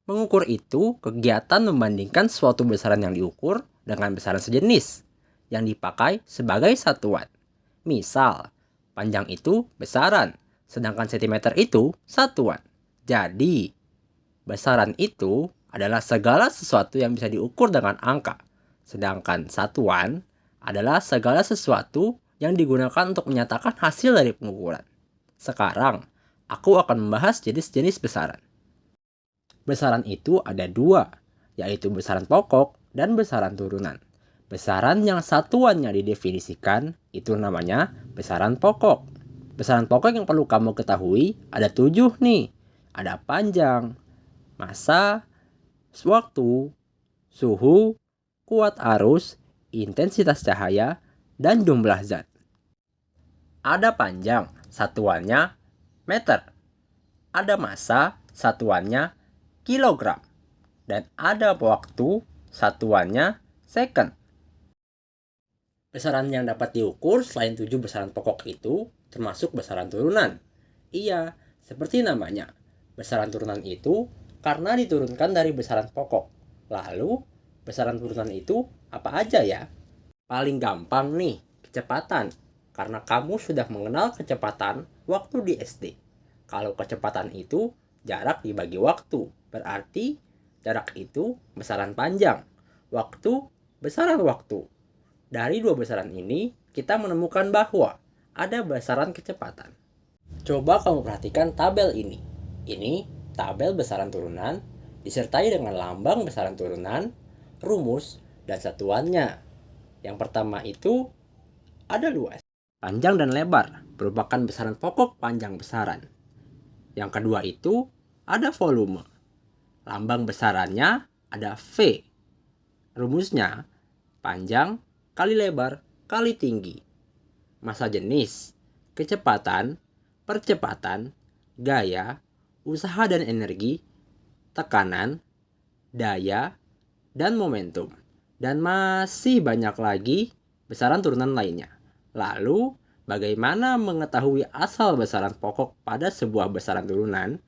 Mengukur itu kegiatan membandingkan suatu besaran yang diukur dengan besaran sejenis yang dipakai sebagai satuan. Misal, panjang itu besaran, sedangkan sentimeter itu satuan. Jadi, besaran itu adalah segala sesuatu yang bisa diukur dengan angka, sedangkan satuan adalah segala sesuatu yang digunakan untuk menyatakan hasil dari pengukuran. Sekarang, aku akan membahas jenis-jenis besaran. Besaran itu ada dua, yaitu besaran pokok dan besaran turunan. Besaran yang satuannya didefinisikan itu namanya besaran pokok. Besaran pokok yang perlu kamu ketahui ada 7 nih. Ada panjang, massa, waktu, suhu, kuat arus, intensitas cahaya, dan jumlah zat. Ada panjang, satuannya meter. Ada massa, satuannya kilogram. Dan ada waktu, satuannya second. Besaran yang dapat diukur selain 7 besaran pokok itu termasuk besaran turunan. Iya, seperti namanya. Besaran turunan itu karena diturunkan dari besaran pokok. Lalu, besaran turunan itu apa aja ya? Paling gampang nih, kecepatan. Karena kamu sudah mengenal kecepatan waktu di SD. Kalau kecepatan itu jarak dibagi waktu. Berarti jarak itu besaran panjang. Waktu besaran waktu. Dari dua besaran ini, kita menemukan bahwa ada besaran kecepatan. Coba kamu perhatikan tabel ini. Ini tabel besaran turunan, disertai dengan lambang besaran turunan, rumus, dan satuannya. Yang pertama itu ada luas. Panjang dan lebar merupakan besaran pokok panjang besaran. Yang kedua itu ada volume. Lambang besarannya ada V. Rumusnya panjang kali lebar kali tinggi. Massa jenis, kecepatan, percepatan, gaya, usaha dan energi, tekanan, daya, dan momentum. Dan masih banyak lagi besaran turunan lainnya. Lalu, bagaimana mengetahui asal besaran pokok pada sebuah besaran turunan?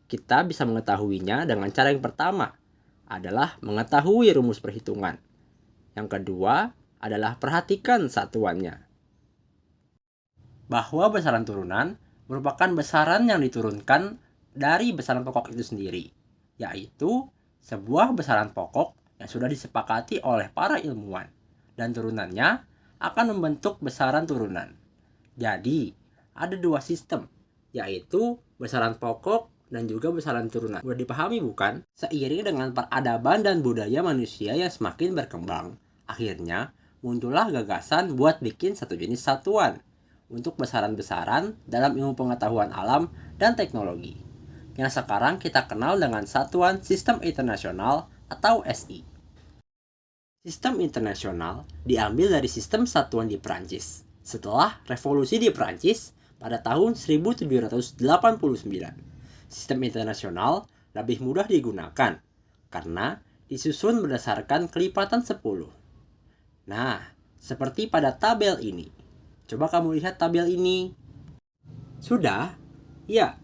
Kita bisa mengetahuinya dengan cara yang pertama adalah mengetahui rumus perhitungan. Yang kedua adalah perhatikan satuannya. Bahwa besaran turunan merupakan besaran yang diturunkan dari besaran pokok itu sendiri, yaitu sebuah besaran pokok yang sudah disepakati oleh para ilmuwan, dan turunannya akan membentuk besaran turunan. Jadi, ada dua sistem, yaitu besaran pokok dan juga besaran turunan. Udah dipahami bukan? Seiring dengan peradaban dan budaya manusia yang semakin berkembang, akhirnya muncullah gagasan buat bikin satu jenis satuan untuk besaran-besaran dalam ilmu pengetahuan alam dan teknologi, yang sekarang kita kenal dengan Satuan Sistem Internasional atau SI. Sistem internasional diambil dari sistem satuan di Prancis setelah revolusi di Prancis pada tahun 1789. Sistem internasional lebih mudah digunakan karena disusun berdasarkan kelipatan 10. Nah, seperti pada tabel ini. Coba kamu lihat tabel ini. Sudah? Ya.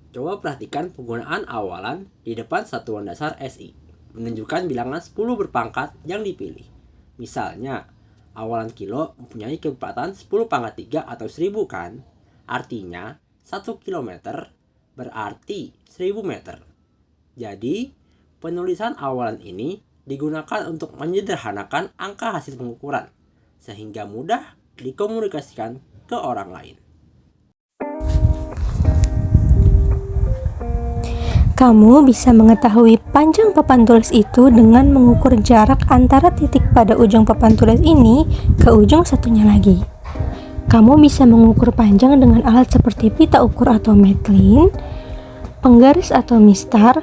Coba perhatikan penggunaan awalan di depan satuan dasar SI. Menunjukkan bilangan 10 berpangkat yang dipilih. Misalnya, awalan kilo mempunyai kecepatan 10 pangkat 3 atau 1000 kan? Artinya, 1 kilometer berarti 1000 meter. Jadi, penulisan awalan ini digunakan untuk menyederhanakan angka hasil pengukuran, sehingga mudah dikomunikasikan ke orang lain. Kamu bisa mengetahui panjang papan tulis itu dengan mengukur jarak antara titik pada ujung papan tulis ini ke ujung satunya lagi. Kamu bisa mengukur panjang dengan alat seperti pita ukur atau metlin, penggaris atau mistar,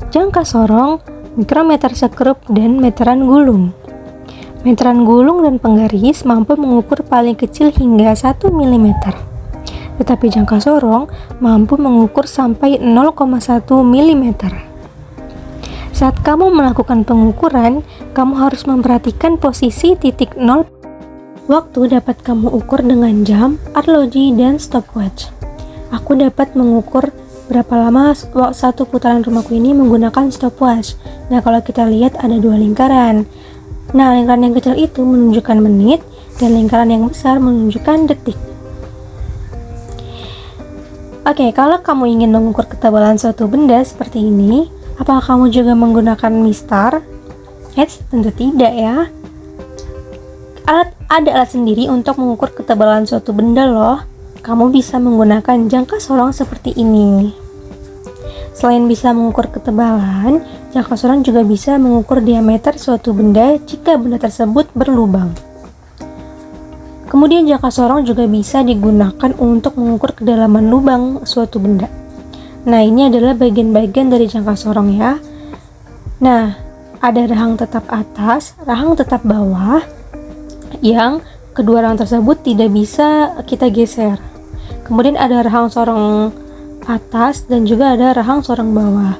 jangka sorong, mikrometer sekrup, dan meteran gulung. Meteran gulung dan penggaris mampu mengukur paling kecil hingga 1 mm. Tetapi jangka sorong mampu mengukur sampai 0,1 mm. Saat kamu melakukan pengukuran, kamu harus memperhatikan posisi titik 0. Waktu dapat kamu ukur dengan jam, arloji, dan stopwatch. Aku dapat mengukur berapa lama satu putaran rumahku ini menggunakan stopwatch. Nah, kalau kita lihat ada 2 lingkaran. Nah, lingkaran yang kecil itu menunjukkan menit dan lingkaran yang besar menunjukkan detik. Oke, kalau kamu ingin mengukur ketebalan suatu benda seperti ini, apakah kamu juga menggunakan mistar? Tentu tidak ya. Ada alat sendiri untuk mengukur ketebalan suatu benda loh. Kamu bisa menggunakan jangka sorong seperti ini. Selain bisa mengukur ketebalan, jangka sorong juga bisa mengukur diameter suatu benda jika benda tersebut berlubang. Kemudian jangka sorong juga bisa digunakan untuk mengukur kedalaman lubang suatu benda. Nah, ini adalah bagian-bagian dari jangka sorong ya. Nah, ada rahang tetap atas, rahang tetap bawah, yang kedua rahang tersebut tidak bisa kita geser. Kemudian ada rahang sorong atas dan juga ada rahang sorong bawah.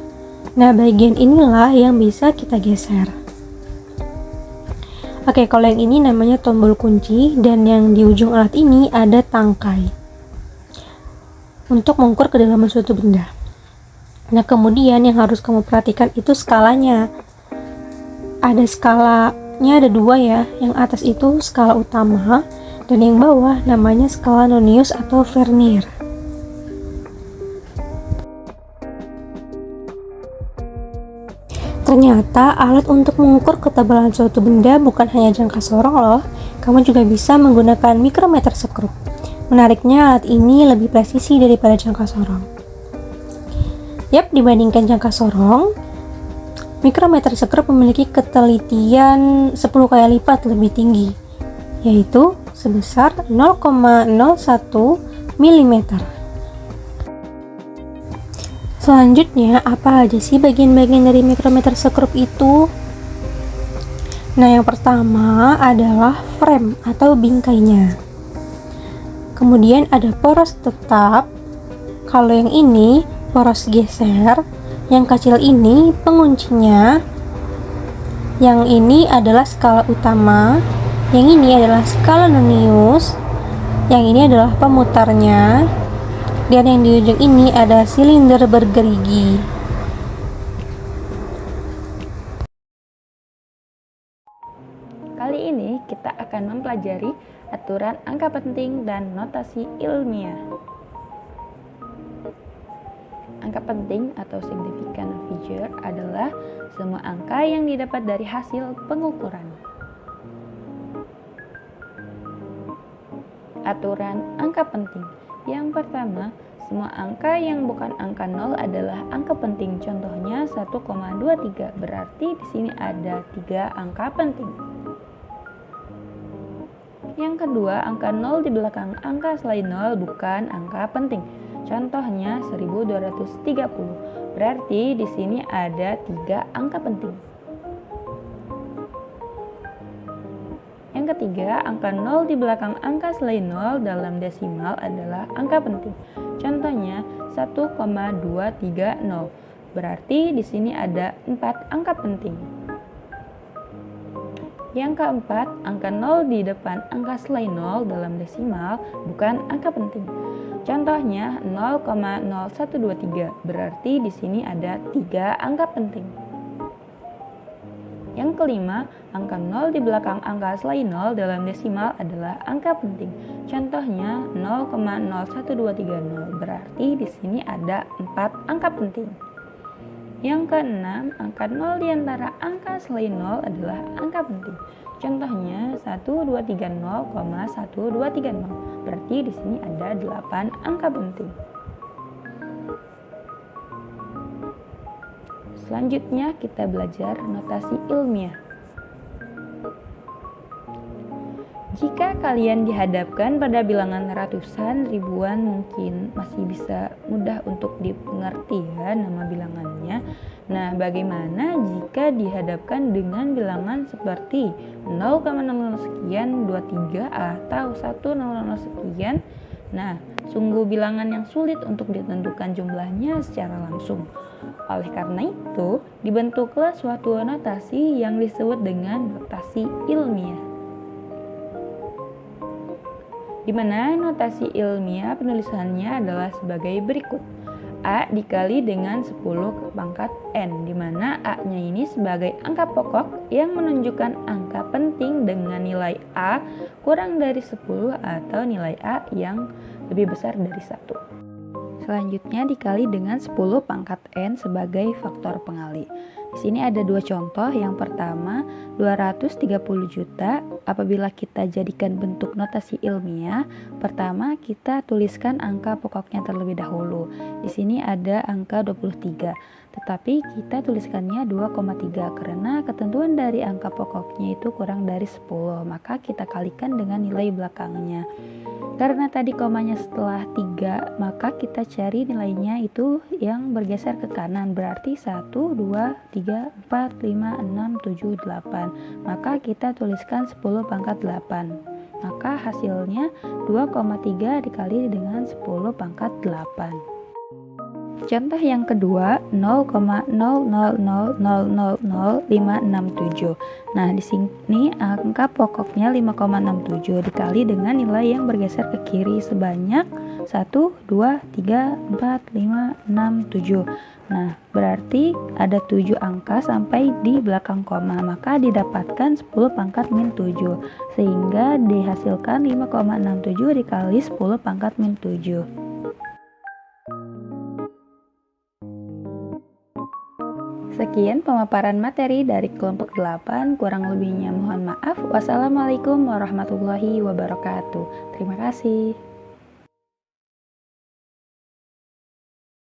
Nah, bagian inilah yang bisa kita geser. Oke, kalau yang ini namanya tombol kunci dan yang di ujung alat ini ada tangkai untuk mengukur kedalaman suatu benda. Nah, kemudian yang harus kamu perhatikan itu skalanya. Ada skalanya, ada 2 ya. Yang atas itu skala utama dan yang bawah namanya skala Nonius atau Vernier. Ternyata alat untuk mengukur ketebalan suatu benda bukan hanya jangka sorong loh, kamu juga bisa menggunakan mikrometer sekrup. Menariknya alat ini lebih presisi daripada jangka sorong. Dibandingkan jangka sorong, mikrometer sekrup memiliki ketelitian 10 kali lipat lebih tinggi, yaitu sebesar 0,01 mm. Selanjutnya, apa aja sih bagian-bagian dari mikrometer sekrup itu? Nah, yang pertama adalah frame atau bingkainya. Kemudian ada poros tetap. Kalau yang ini poros geser. Yang kecil ini penguncinya. Yang ini adalah skala utama. Yang ini adalah skala Nonius. Yang ini adalah pemutarnya. Dan yang di ujung ini ada silinder bergerigi. Kali ini kita akan mempelajari aturan angka penting dan notasi ilmiah. Angka penting atau significant figure adalah semua angka yang didapat dari hasil pengukuran. Aturan angka penting. Yang pertama, semua angka yang bukan angka 0 adalah angka penting. Contohnya 1,23. Berarti di sini ada 3 angka penting. Yang kedua, angka 0 di belakang angka selain 0 bukan angka penting. Contohnya 1230. Berarti di sini ada 3 angka penting. Yang ketiga, angka 0 di belakang angka selain 0 dalam desimal adalah angka penting. Contohnya 1,230. Berarti di sini ada 4 angka penting. Yang keempat, angka 0 di depan angka selain 0 dalam desimal bukan angka penting. Contohnya 0,0123. Berarti di sini ada 3 angka penting. Yang kelima, angka 0 di belakang angka selain 0 dalam desimal adalah angka penting. Contohnya 0,01230. Berarti di sini ada 4 angka penting. Yang keenam, angka 0 di antara angka selain 0 adalah angka penting. Contohnya 1230,1230. Berarti di sini ada 8 angka penting. Selanjutnya kita belajar notasi ilmiah. Jika kalian dihadapkan pada bilangan ratusan, ribuan, mungkin masih bisa mudah untuk dimengerti ya nama bilangannya. Nah, bagaimana jika dihadapkan dengan bilangan seperti 0,00 sekian, 23 atau 100 sekian? Nah, sungguh bilangan yang sulit untuk ditentukan jumlahnya secara langsung. Oleh karena itu, dibentuklah suatu notasi yang disebut dengan notasi ilmiah. Di mana notasi ilmiah penulisannya adalah sebagai berikut. A dikali dengan 10 pangkat N, di mana A-nya ini sebagai angka pokok yang menunjukkan angka penting dengan nilai A kurang dari 10 atau nilai A yang lebih besar dari 1. Selanjutnya dikali dengan 10 pangkat N sebagai faktor pengali. Di sini ada dua contoh. Yang pertama, 230 juta. Apabila kita jadikan bentuk notasi ilmiah, pertama kita tuliskan angka pokoknya terlebih dahulu. Di sini ada angka 23. Tetapi kita tuliskannya 2,3 karena ketentuan dari angka pokoknya itu kurang dari 10. Maka kita kalikan dengan nilai belakangnya. Karena tadi komanya setelah 3, maka kita cari nilainya itu yang bergeser ke kanan. Berarti 1, 2, 3, 4, 5, 6, 7, 8. Maka kita tuliskan 10 pangkat 8. Maka hasilnya 2,3 dikali dengan 10 pangkat 8. Contoh yang kedua, 0,000000567. Nah, di sini angka pokoknya 5,67 dikali dengan nilai yang bergeser ke kiri sebanyak 1, 2, 3, 4, 5, 6, 7. Nah, berarti ada 7 angka sampai di belakang koma, maka didapatkan 10 pangkat min 7, sehingga dihasilkan 5,67 dikali 10 pangkat min 7. Sekian pemaparan materi dari kelompok 8, kurang lebihnya mohon maaf. Wassalamualaikum warahmatullahi wabarakatuh. Terima kasih.